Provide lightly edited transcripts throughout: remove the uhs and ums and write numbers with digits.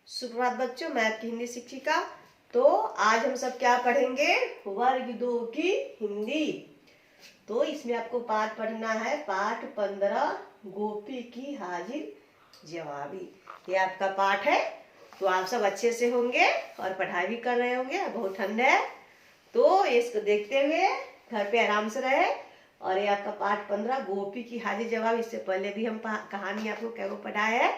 सुप्रभात बच्चों, मैं आपकी हिंदी शिक्षिका। तो आज हम सब क्या पढ़ेंगे? वर्ग 2 की हिंदी। तो इसमें आपको पाठ पढ़ना है, पाठ 15, गोपी की हाजिर जवाबी। ये आपका पाठ है। तो आप सब अच्छे से होंगे और पढ़ाई भी कर रहे होंगे। बहुत ठंड है तो इसको देखते हुए घर पे आराम से रहे। और ये आपका पाठ 15, गोपी की हाजिर जवाब। इससे पहले भी हम कहानी आपको कैगो पढ़ाए है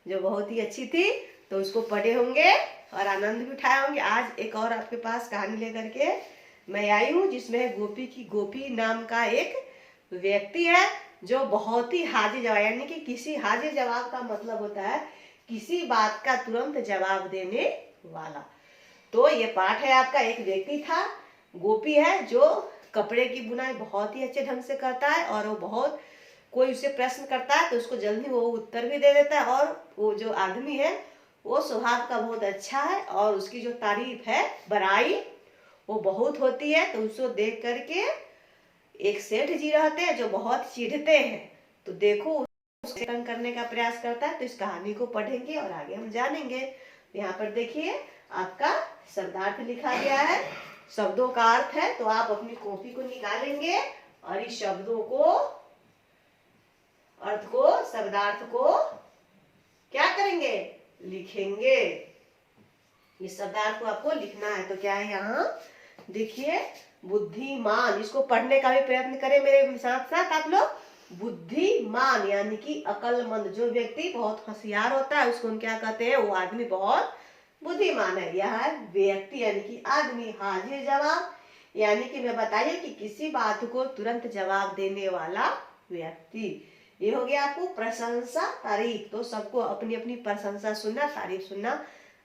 जो बहुत ही अच्छी थी, तो उसको पढ़े होंगे और आनंद भी उठाए होंगे। आज एक और आपके पास कहानी लेकर के मैं आई हूँ, जिसमें गोपी नाम का एक व्यक्ति है जो बहुत ही हाजिर जवाब, यानी कि किसी हाजिर जवाब का मतलब होता है किसी बात का तुरंत जवाब देने वाला। तो ये पाठ है आपका। एक व्यक्ति था, गोपी है, जो कपड़े की बुनाई बहुत ही अच्छे ढंग से करता है और वो बहुत, कोई उसे प्रश्न करता है तो उसको जल्दी वो उत्तर भी दे देता है। और वो जो आदमी है वो स्वभाव का बहुत अच्छा है और उसकी जो तारीफ है, बड़ाई, वो बहुत होती है। तो उसको देख करके एक सेठ जी रहते हैं जो बहुत चिढ़ते हैं। तो देखो उसको तंग करने का प्रयास करता है। तो इस कहानी को पढ़ेंगे और आगे हम जानेंगे। यहाँ पर देखिए आपका शब्दार्थ लिखा गया है, शब्दों का अर्थ है। तो आप अपनी कॉपी को निकालेंगे और इस शब्दों को, अर्थ को, शब्दार्थ को क्या करेंगे? लिखेंगे। इस शब्दार्थ को आपको लिखना है। तो क्या है यहाँ देखिए, बुद्धिमान। इसको पढ़ने का भी प्रयत्न करें मेरे साथ साथ आप लोग। बुद्धिमान यानी कि अकलमंद। जो व्यक्ति बहुत होशियार होता है उसको हम क्या कहते हैं? वो आदमी बहुत बुद्धिमान है। यह व्यक्ति यानी कि आदमी। हाजिर जवाब यानी कि मैं बताइए कि किसी बात को तुरंत जवाब देने वाला व्यक्ति। ये हो गया आपको प्रशंसा, तारीफ। तो सबको अपनी अपनी प्रशंसा सुनना, तारीफ सुनना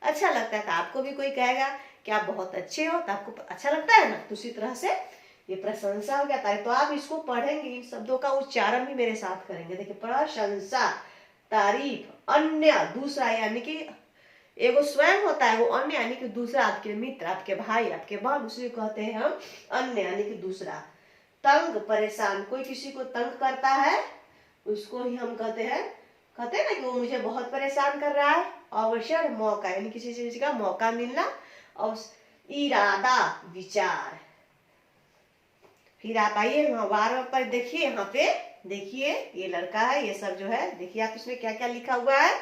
अच्छा लगता है। तो आपको भी कोई कहेगा कि आप बहुत अच्छे हो तो आपको अच्छा लगता है ना। तो उसी तरह से ये प्रशंसा हो गया, तारीफ। तो आप इसको पढ़ेंगे, इन शब्दों का उच्चारण भी मेरे साथ करेंगे। देखिए, प्रशंसा, तारीफ, अन्य, दूसरा, यानी कि एगो स्वयं होता है, वो अन्य यानी कि दूसरा, आपके मित्र, आपके भाई, आपके बहन, उसे कहते हैं हम अन्य यानी कि दूसरा। तंग, परेशान। कोई किसी को तंग करता है उसको ही हम कहते हैं ना कि वो मुझे बहुत परेशान कर रहा है। अवसर, मौका, यानी किसी चीज का मौका मिलना। और इरादा, विचार। फिर आप आइए वहां बार पर देखिए, यहाँ पे देखिए ये लड़का है, ये सब जो है देखिए आप इसमें क्या क्या लिखा हुआ है।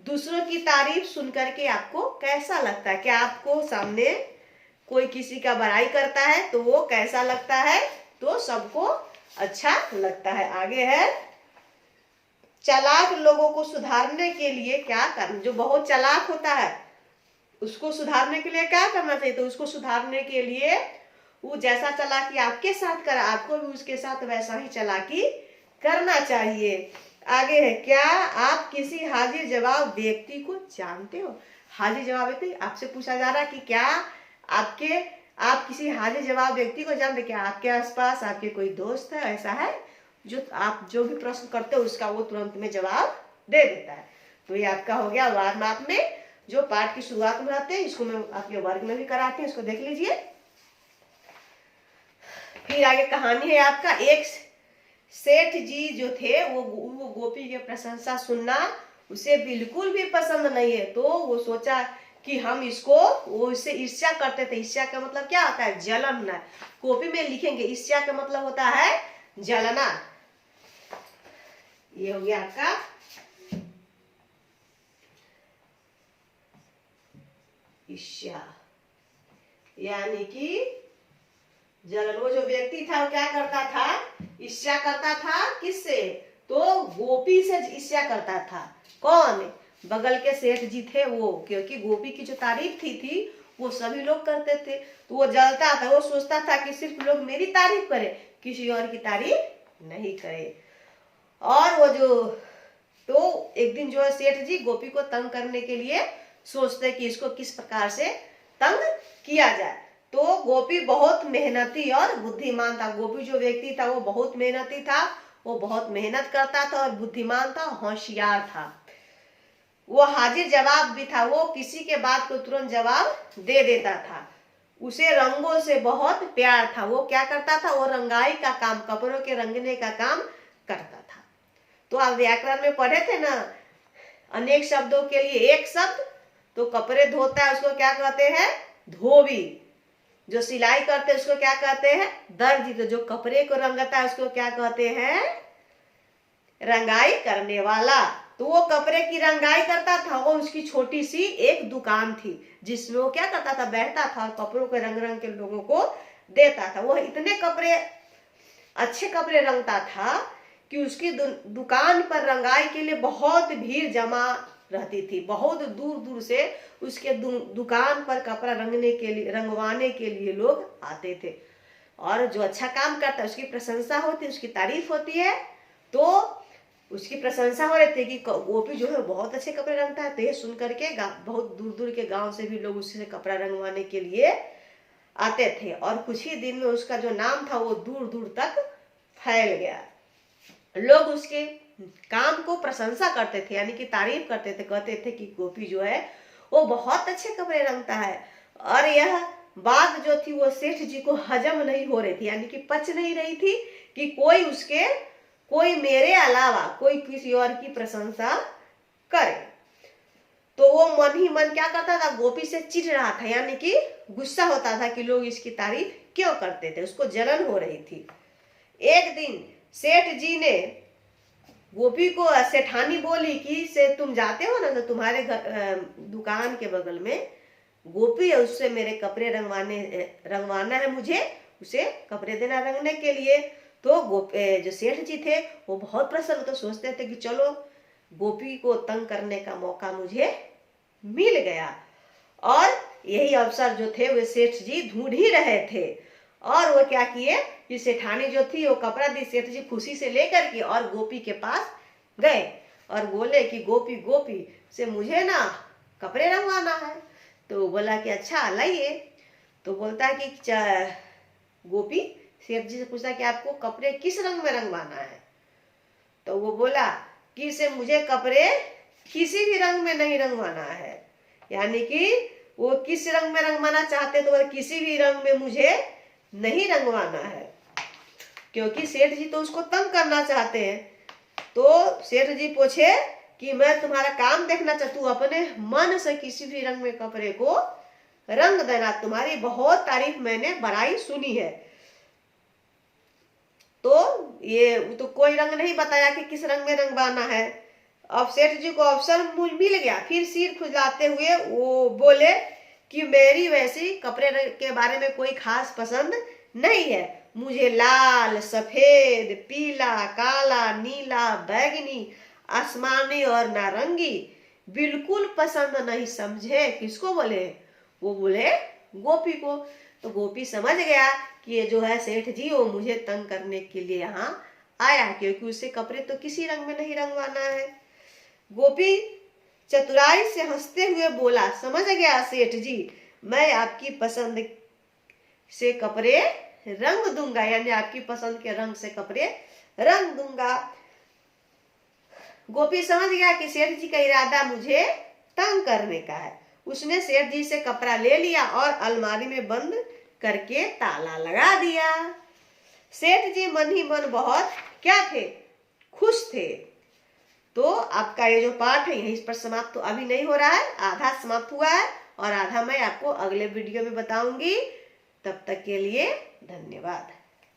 दूसरों की तारीफ सुन करके आपको कैसा लगता है? क्या आपको सामने कोई किसी का बड़ाई करता है तो वो कैसा लगता है? तो सबको अच्छा लगता है। आगे है, चालाक लोगों को सुधारने के लिए क्या करना। जो बहुत चालाक होता है उसको सुधारने के लिए क्या करना चाहिए? तो उसको सुधारने के लिए वो जैसा चालाकी आपके साथ करा, आपको भी उसके साथ वैसा ही चालाकी करना चाहिए। आगे है, क्या आप किसी हाजिर जवाब व्यक्ति को जानते हो? हाजिर जवाब व्यक्ति, आपसे पूछा जा रहा है कि क्या आप किसी हाजिर जवाब व्यक्ति को जानते? क्या आपके आसपास आपके कोई दोस्त है, ऐसा है जो आप जो भी प्रश्न करते हो उसका वो तुरंत में जवाब दे देता है? तो ये आपका हो गया वार्म में जो पाठ की शुरुआत में रहते हैं। इसको मैं आपके वर्ग में भी कराती हूँ, इसको देख लीजिए। फिर आगे कहानी है आपका। एक सेठ जी जो थे वो गोपी की प्रशंसा सुनना उसे बिल्कुल भी पसंद नहीं है। तो वो सोचा कि हम इसको, वो इससे ईर्ष्या करते थे। ईर्ष्या का मतलब क्या होता है? जलना। कॉपी में लिखेंगे, ईर्ष्या का मतलब होता है जलना। ये हो गया आपका ईर्ष्या यानी कि जलन। वो जो व्यक्ति था वो क्या करता था? ईर्ष्या करता था। किससे? तो गोपी से ईर्ष्या करता था। कौन? बगल के सेठ जी थे वो, क्योंकि गोपी की जो तारीफ थी वो सभी लोग करते थे। तो वो जलता था। वो सोचता था कि सिर्फ लोग मेरी तारीफ करें, किसी और की तारीफ नहीं करे। और वो जो, तो एक दिन जो है सेठ जी गोपी को तंग करने के लिए सोचते कि इसको किस प्रकार से तंग किया जाए। तो गोपी बहुत मेहनती और बुद्धिमान था। गोपी जो व्यक्ति था वो बहुत मेहनती था, वो बहुत मेहनत करता था और बुद्धिमान था, होशियार था। वो हाजिर जवाब भी था। वो किसी के बात को तुरंत जवाब दे देता था। उसे रंगों से बहुत प्यार था। वो क्या करता था? वो रंगाई का काम, कपड़ों के रंगने का काम करता था। तो आप व्याकरण में पढ़े थे ना, अनेक शब्दों के लिए एक शब्द तो कपड़े धोता है उसको क्या कहते हैं? धोबी। जो सिलाई करते हैं उसको क्या कहते हैं? दर्जी। तो जो कपड़े को रंगता है उसको क्या कहते हैं? रंगाई करने वाला। तो वो कपड़े की रंगाई करता था। वो उसकी छोटी सी एक दुकान थी जिसमें वो क्या करता था? बैठता था और कपड़ों के रंग रंग के लोगों को देता था। वो इतने कपड़े, अच्छे कपड़े रंगता था कि उसकी दुकान पर रंगाई के लिए बहुत भीड़ जमा रहती थी। बहुत दूर दूर से उसके दुकान पर कपड़ा रंगवाने के लिए लोग आते थे। और जो अच्छा काम करता है उसकी प्रशंसा होती है, उसकी तारीफ होती है। तो उसकी प्रशंसा हो रही थी कि गोपी जो है बहुत अच्छे कपड़े रंगता है। तो ये सुन करके बहुत दूर दूर के गांव से भी लोग उससे कपड़ा रंगवाने के लिए आते थे। और कुछ ही दिन में उसका जो नाम था वो दूर दूर तक फैल गया। लोग उसके काम को प्रशंसा करते थे, यानी कि तारीफ करते थे। कहते थे कि गोपी जो है वो बहुत अच्छे कपड़े रंगता है। और यह बात जो थी वो सेठ जी को हजम नहीं हो रही थी, यानी कि पच नहीं रही थी कि कोई मेरे अलावा कोई किसी और की प्रशंसा करे। तो वो मन ही मन क्या करता था? गोपी से चिढ़ रहा था, यानी कि गुस्सा होता था कि लोग इसकी तारीफ क्यों करते थे। उसको जलन हो रही थी। एक दिन सेठ जी ने गोपी को, सेठानी बोली कि से तुम जाते हो ना, तो तुम्हारे घर दुकान के बगल में गोपी है, उससे मेरे कपड़े रंगवाना है, मुझे उसे कपड़े देना रंगने के लिए। तो जो सेठ जी थे वो बहुत प्रसन्न, तो सोचते थे कि चलो गोपी को तंग करने का मौका मुझे मिल गया। और यही अवसर जो थे वे सेठ जी ढूंढ ही रहे थे। और वो क्या किए कि सेठानी जो थी वो कपड़ा दी। सेठ जी खुशी से लेकर के और गोपी के पास गए और बोले कि गोपी गोपी से मुझे ना कपड़े रंगवाना है। तो बोला कि अच्छा लाइए। तो बोलता है कि गोपी सेठ जी से पूछा कि आपको कपड़े किस रंग में रंगवाना है? तो वो बोला कि इसे मुझे कपड़े किसी भी रंग में नहीं रंगवाना है, यानी कि वो किस रंग में रंगवाना चाहते, तो किसी भी रंग में मुझे नहीं रंगवाना है, क्योंकि सेठ जी तो उसको तंग करना चाहते हैं। तो सेठ जी पूछे कि मैं तुम्हारा काम देखना चाहता हूँ, अपने मन से किसी भी रंग में कपड़े को रंग देना, तुम्हारी बहुत तारीफ मैंने बड़ाई सुनी है। तो ये तो कोई रंग नहीं बताया कि किस रंग में रंगवाना है। अब सेठ जी को अवसर मिल गया। फिर सिर खुजलाते हुए वो बोले कि मेरी वैसी कपड़े के बारे में कोई खास पसंद नहीं है। मुझे लाल, सफेद, पीला, काला, नीला, बैगनी, आसमानी और नारंगी बिल्कुल पसंद नहीं। समझे? किसको बोले? वो बोले गोपी को। तो गोपी समझ गया कि ये जो है सेठ जी वो मुझे तंग करने के लिए यहाँ आया, क्योंकि उसे कपड़े तो किसी रंग में नहीं रंगवाना है। गोपी चतुराई से हंसते हुए बोला, समझ गया सेठ जी, मैं आपकी पसंद से कपड़े रंग दूंगा, यानी आपकी पसंद के रंग से कपड़े रंग दूंगा। गोपी समझ गया कि सेठ जी का इरादा मुझे तंग करने का है। उसने सेठ जी से कपड़ा ले लिया और अलमारी में बंद करके ताला लगा दिया। सेठ जी मन ही मन बहुत क्या थे? खुश थे। तो आपका ये जो पाठ है यहीं पर समाप्त तो अभी नहीं हो रहा है, आधा समाप्त हुआ है और आधा मैं आपको अगले वीडियो में बताऊंगी। तब तक के लिए धन्यवाद।